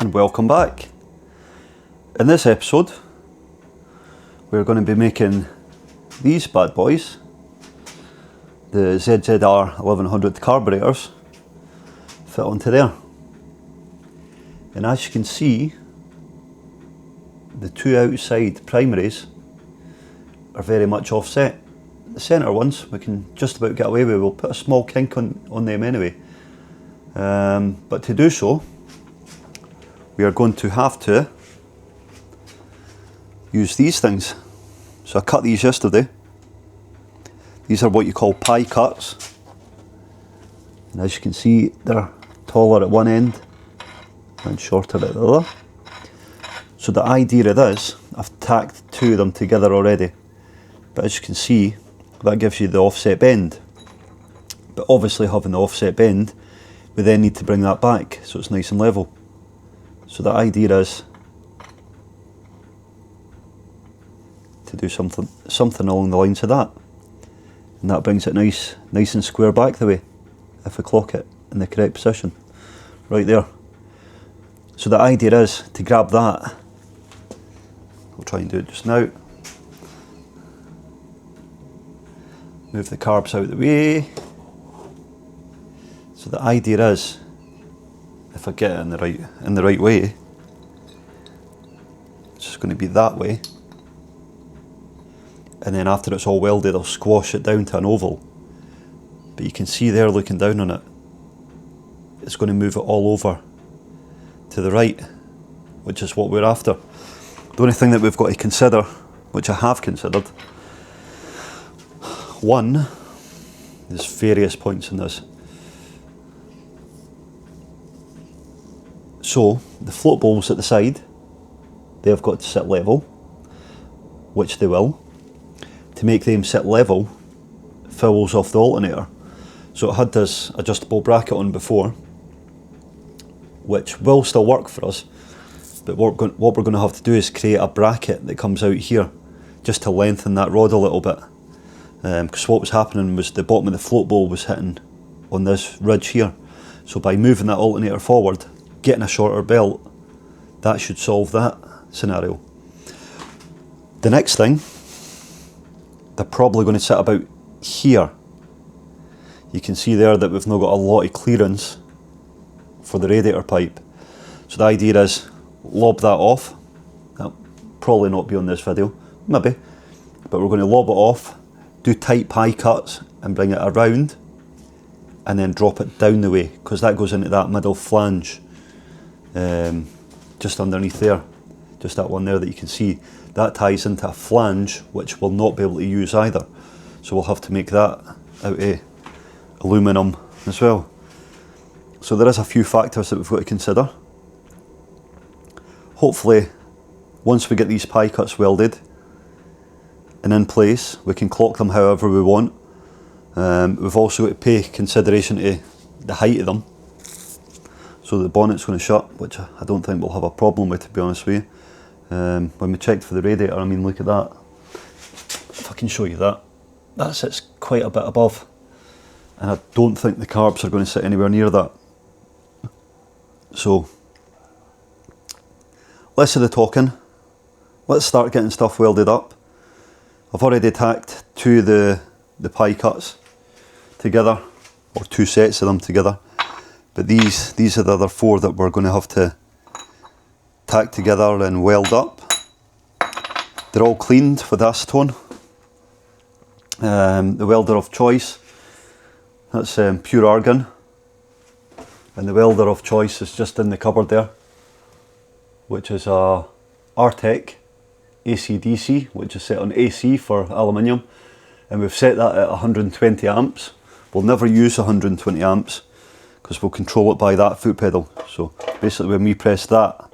and welcome back. In this episode we're going to be making these bad boys, the ZZR 1100 carburetors, fit onto there. And as you can see, the two outside primaries are very much offset. The centre ones we can just about get away with. We'll put a small kink on them anyway. But to do so, we are going to have to use these things. So I cut these yesterday. These are what you call pie cuts. And as you can see, they're taller at one end and shorter at the other. So the idea of this, I've tacked two of them together already. But as you can see, that gives you the offset bend. But obviously having the offset bend, we then need to bring that back so it's nice and level. So the idea is to do something along the lines of that. And that brings it nice and square back the way, if we clock it in the correct position. Right there. So the idea is to grab that. I'll try and do it just now. Move the carbs out of the way. So the idea is, if I get it in the right way, it's just going to be that way. And then after it's all welded, I'll squash it down to an oval. But you can see there, looking down on it, it's going to move it all over to the right, which is what we're after. The only thing that we've got to consider, which I have considered, one, there's various points in this. So the float bowls at the side, they've got to sit level, which they will. To make them sit level, fouls off the alternator. So it had this adjustable bracket on before, which will still work for us, but what we're going to have to do is create a bracket that comes out here, just to lengthen that rod a little bit. Because what was happening was the bottom of the float bowl was hitting on this ridge here. So by moving that alternator forward, getting a shorter belt, that should solve that scenario. The next thing, they're probably going to sit about here. You can see there that we've not got a lot of clearance for the radiator pipe. So the idea is lob that off. That'll probably not be on this video, maybe, but we're going to lob it off, do tight pie cuts and bring it around and then drop it down the way, because that goes into that middle flange, just underneath there, just that one there that you can see. That ties into a flange which we'll not be able to use either, so we'll have to make that out of aluminium as well. So there is a few factors that we've got to consider. Hopefully once we get these pie cuts welded and in place, we can clock them however we want. We've also got to pay consideration to the height of them. So the bonnet's going to shut, which I don't think we'll have a problem with, to be honest with you. When we checked for the radiator, I mean, look at that. If I can show you that, that sits quite a bit above. And I don't think the carbs are going to sit anywhere near that. So, less of the talking. Let's start getting stuff welded up. I've already tacked two of the pie cuts together, or two sets of them together. But these are the other four that we're going to have to tack together and weld up. They're all cleaned with acetone. The welder of choice, that's pure argon. And the welder of choice is just in the cupboard there, which is a Artec AC/DC, which is set on AC for aluminium, and we've set that at 120 amps. We'll never use 120 amps because we'll control it by that foot pedal. So basically when we press that,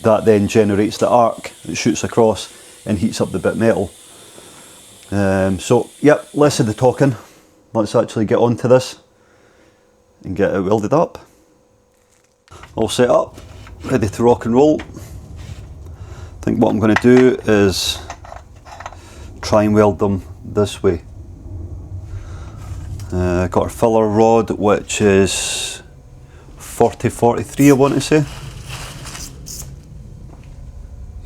that then generates the arc that shoots across and heats up the bit metal. So yep, less of the talking. Let's actually get on to this and get it welded up. All set up, ready to rock and roll. I think what I'm going to do is try and weld them this way. Got our filler rod, which is 4043 I want to say.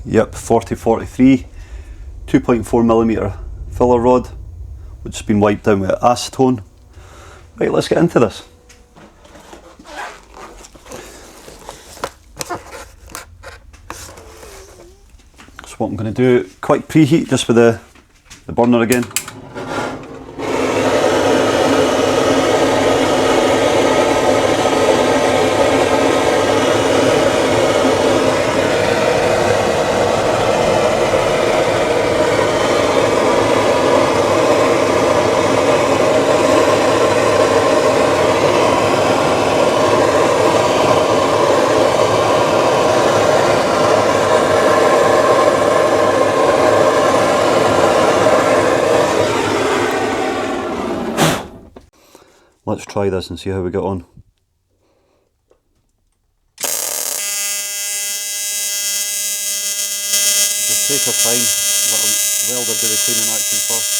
Yep, 4043, 2.4mm filler rod, which has been wiped down with acetone. Right, let's get into this. So what I'm going to do, quick preheat just with the burner again. Let's try this and see how we get on. Just take our time, let the welder do the cleaning action first.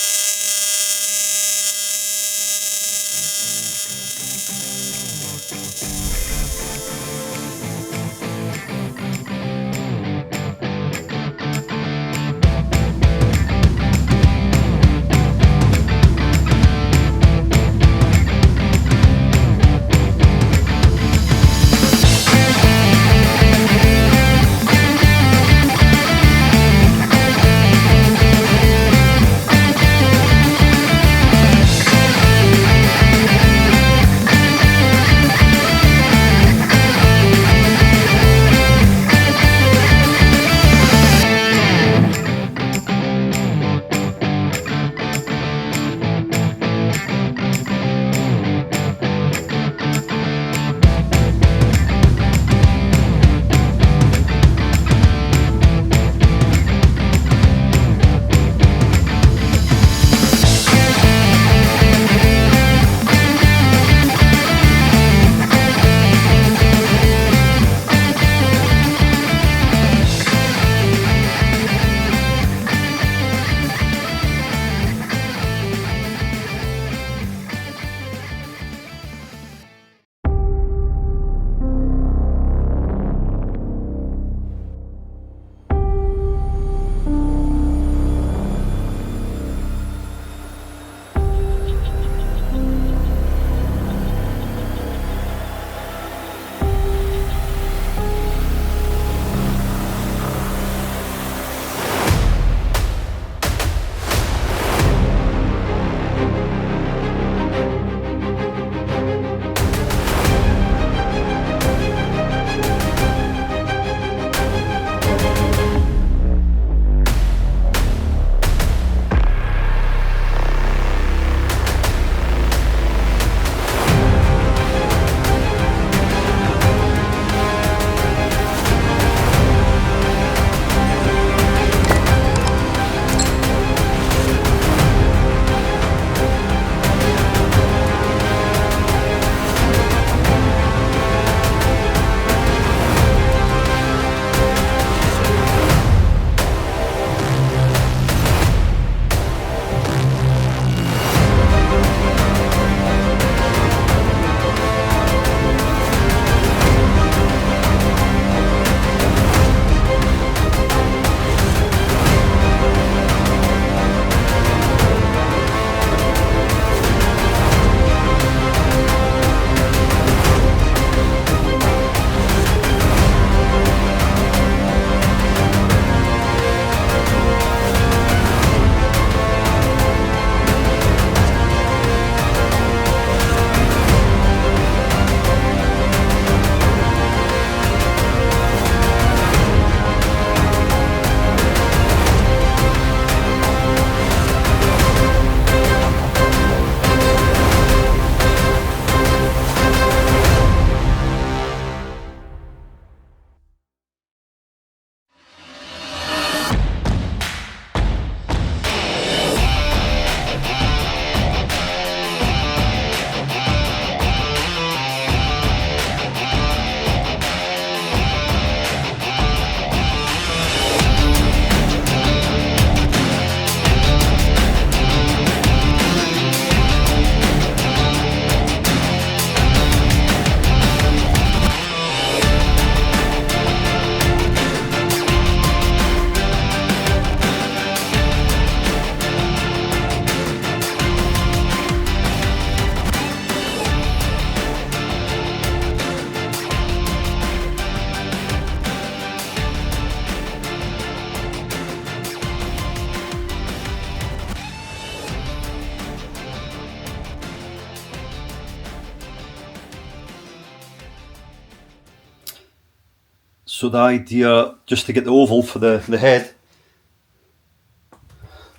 So the idea, just to get the oval for the head,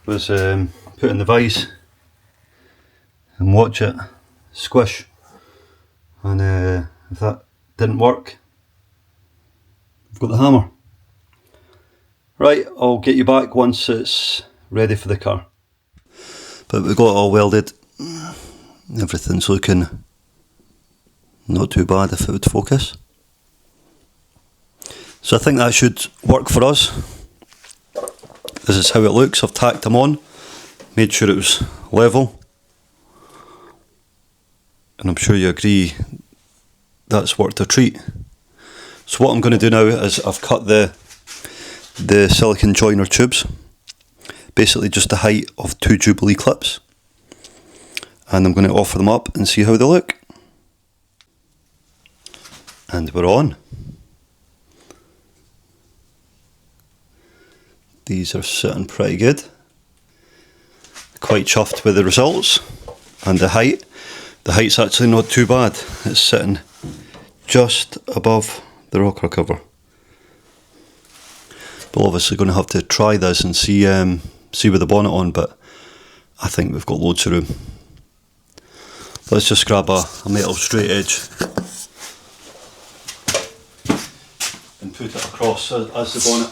was put in the vise and watch it squish. And if that didn't work, I've got the hammer. Right, I'll get you back once it's ready for the car. But we've got it all welded. Everything's looking not too bad if it would focus. So I think that should work for us. This is how it looks. I've tacked them on, made sure it was level. And I'm sure you agree that's worked a treat. So what I'm going to do now is I've cut the silicone joiner tubes, basically just the height of 2 Jubilee clips, and I'm going to offer them up and see how they look. And we're on. These are sitting pretty good. Quite chuffed with the results and the height. The height's actually not too bad. It's sitting just above the rocker cover. We're obviously going to have to try this and see with the bonnet on, but I think we've got loads of room. Let's just grab a metal straight edge and put it across as the bonnet.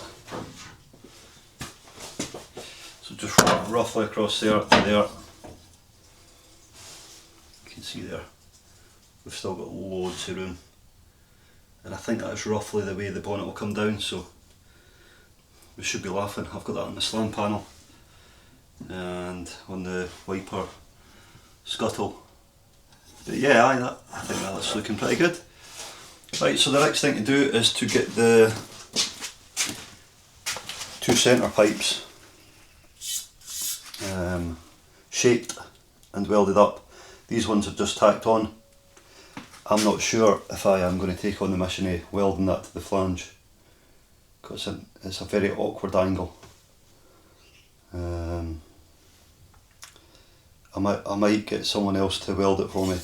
So just roughly across there to there. You can see there, we've still got loads of room. And I think that's roughly the way the bonnet will come down, so we should be laughing. I've got that on the slam panel and on the wiper scuttle. But yeah, I think that's looking pretty good. Right, so the next thing to do is to get the 2 centre pipes shaped and welded up. These ones are just tacked on. I'm not sure if I am going to take on the mission of welding that to the flange, because it's a very awkward angle. I might get someone else to weld it for me.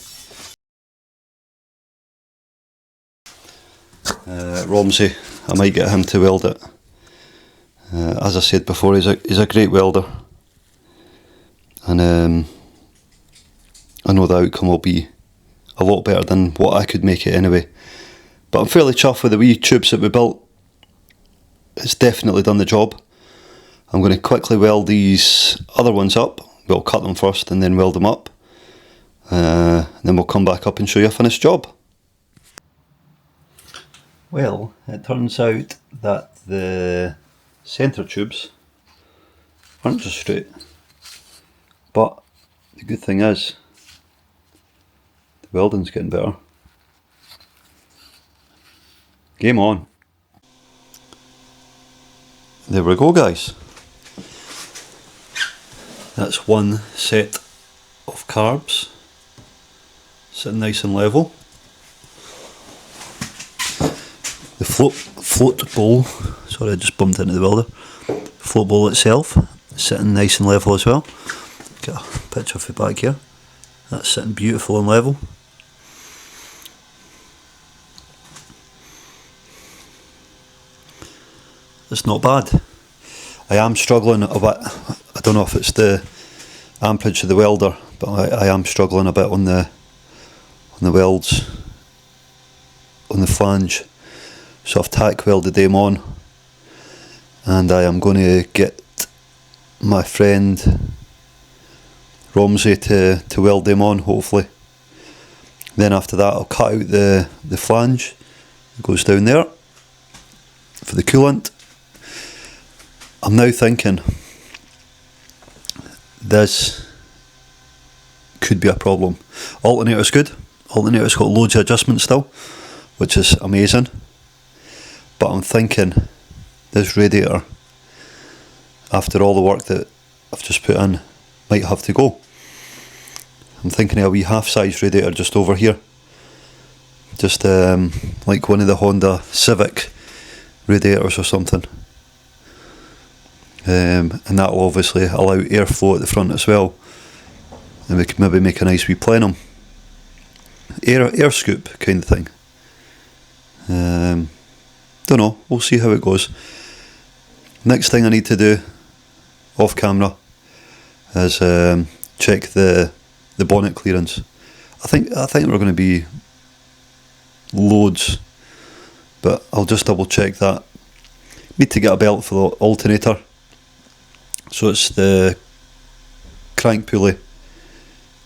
Romsey, I might get him to weld it. As I said before, he's a great welder, and I know the outcome will be a lot better than what I could make it anyway. But I'm fairly chuffed with the wee tubes that we built. It's definitely done the job. I'm going to quickly weld these other ones up. We'll cut them first and then weld them up. Then we'll come back up and show you a finished job. Well, it turns out that the centre tubes aren't just straight. But the good thing is, the welding's getting better. Game on. There we go, guys. That's one set of carbs sitting nice and level. The float bowl, sorry I just bumped into the welder. Float bowl itself sitting nice and level as well. Get a picture of it back here. That's sitting beautiful and level. It's not bad. I am struggling a bit. I don't know if it's the amperage of the welder, but I am struggling a bit on the welds on the flange. So I've tack welded them on, and I am going to get my friend Romsey to weld them on, hopefully. Then after that I'll cut out the flange. It goes down there for the coolant. I'm now thinking this could be a problem. Alternator's good. Alternator's got loads of adjustments still, which is amazing. But I'm thinking this radiator, after all the work that I've just put in, might have to go. I'm thinking of a wee half-size radiator just over here. Just like one of the Honda Civic radiators or something. And that will obviously allow airflow at the front as well. And we could maybe make a nice wee plenum. Air scoop kind of thing. don't know, we'll see how it goes. Next thing I need to do off camera is check the bonnet clearance. I think we're going to be loads, but I'll just double check that. Need to get a belt for the alternator. So it's the crank pulley,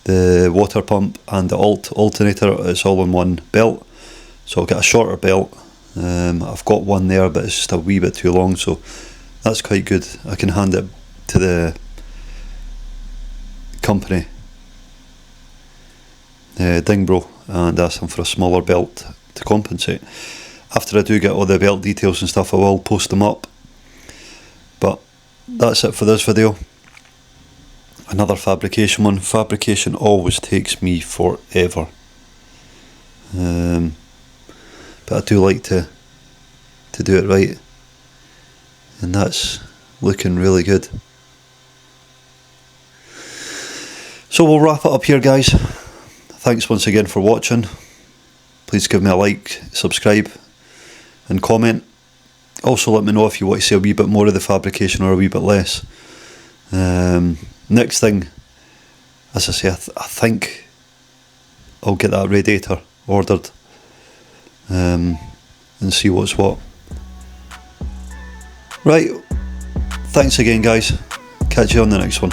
the water pump and the alternator. It's all in one belt. So I'll get a shorter belt. I've got one there, but it's just a wee bit too long, so that's quite good. I can hand it to the company, Dingbro, and ask them for a smaller belt to compensate. After I do get all the belt details and stuff, I will post them up. But that's it for this video. Another fabrication one. Fabrication always takes me forever. But I do like to do it right. And that's looking really good. So we'll wrap it up here, guys. Thanks once again for watching. Please give me a like, subscribe and comment. Also let me know if you want to see a wee bit more of the fabrication or a wee bit less. Next thing, as I say, I think I'll get that radiator ordered and see what's what. Right, thanks again guys, catch you on the next one.